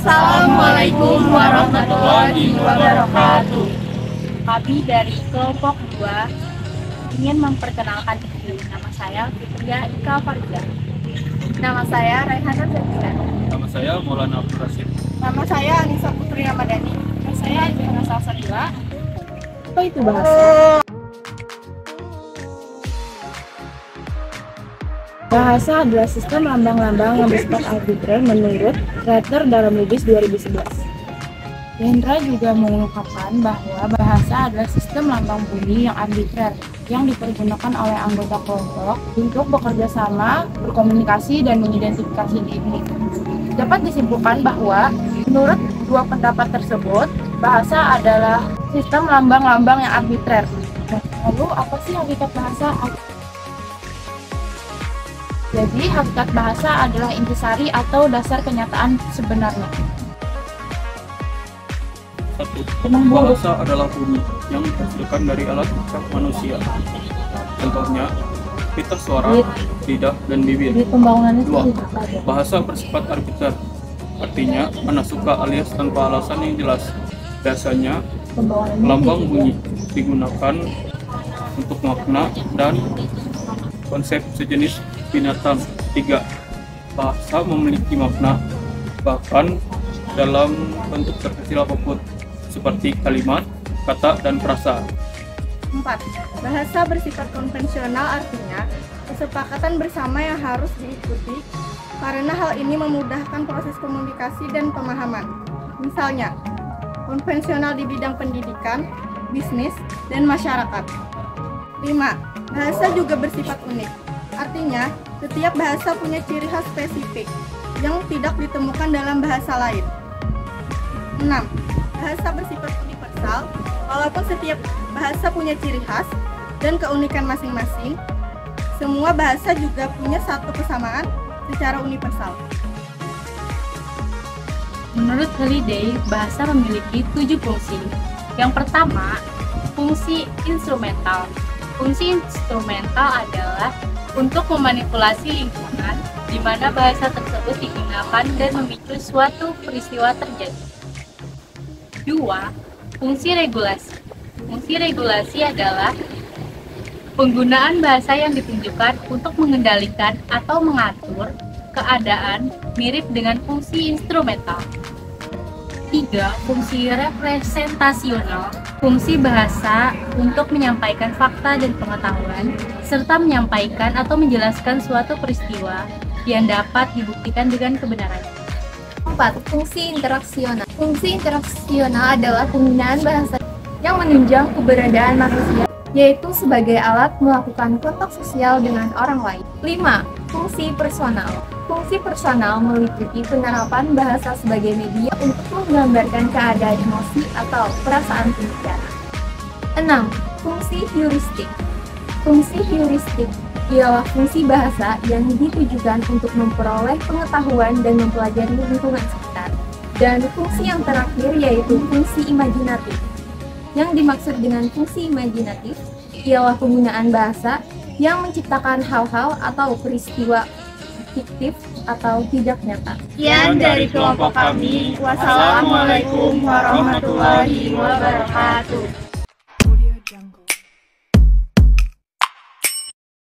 Assalamualaikum warahmatullahi wabarakatuh. Kami dari kelompok 2 ingin memperkenalkan diri. Nama saya Fitria Ika Farida. Nama saya Raihana Zakia. Nama saya Maulana Abdul Rashid. Nama saya Anissa Putri Ramadhani. Nama saya Johanna Salsabila. Apa itu bahasa? Bahasa adalah sistem lambang-lambang yang bersifat arbitrer menurut Retter dalam Lubis 2011. Hendra juga mengungkapkan bahwa bahasa adalah sistem lambang bunyi yang arbitrer yang dipergunakan oleh anggota kelompok untuk bekerja sama, berkomunikasi, dan mengidentifikasi diri. Dapat disimpulkan bahwa menurut dua pendapat tersebut, bahasa adalah sistem lambang-lambang yang arbitrer. Lalu apa sih hakikat bahasa? Jadi, hakikat bahasa adalah intisari atau dasar kenyataan sebenarnya. 1. Bahasa adalah bunyi yang dihasilkan dari alat ucap manusia. Contohnya, pita suara, lidah, dan bibir. 2. Bahasa bersifat arbiter, artinya mana suka alias tanpa alasan yang jelas. Biasanya, lambang bunyi digunakan untuk makna dan konsep sejenis binatang. 3. Bahasa memiliki makna bahkan dalam bentuk terkecil apapun, seperti kalimat, kata, dan frasa. 4. Bahasa bersifat konvensional artinya kesepakatan bersama yang harus diikuti karena hal ini memudahkan proses komunikasi dan pemahaman. Misalnya, konvensional di bidang pendidikan, bisnis, dan masyarakat. 5. Bahasa juga bersifat unik. Artinya, setiap bahasa punya ciri khas spesifik yang tidak ditemukan dalam bahasa lain. 6. Bahasa bersifat universal, walaupun setiap bahasa punya ciri khas dan keunikan masing-masing, semua bahasa juga punya satu kesamaan secara universal. Menurut Halliday, bahasa memiliki 7 fungsi. Yang pertama, fungsi instrumental. Fungsi instrumental adalah untuk memanipulasi lingkungan di mana bahasa tersebut digunakan dan memicu suatu peristiwa terjadi. 2. Fungsi regulasi. Fungsi regulasi adalah penggunaan bahasa yang ditunjukkan untuk mengendalikan atau mengatur keadaan mirip dengan fungsi instrumental. 3. Fungsi representasional. Fungsi bahasa untuk menyampaikan fakta dan pengetahuan, serta menyampaikan atau menjelaskan suatu peristiwa yang dapat dibuktikan dengan kebenaran. 4. Fungsi interaksional. Fungsi interaksional adalah penggunaan bahasa yang menunjang keberadaan manusia, yaitu sebagai alat melakukan kontak sosial dengan orang lain. 5. Fungsi personal. Fungsi personal meliputi penerapan bahasa sebagai media untuk menggambarkan keadaan emosi atau perasaan pembicara. 6. Fungsi heuristik. Fungsi heuristik ialah fungsi bahasa yang ditujukan untuk memperoleh pengetahuan dan mempelajari lingkungan sekitar. Dan fungsi yang terakhir yaitu fungsi imajinatif. Yang dimaksud dengan fungsi imajinatif ialah penggunaan bahasa yang menciptakan hal-hal atau peristiwa fiktif atau tidak nyata. Sekian dari kelompok kami. Wassalamualaikum warahmatullahi wabarakatuh.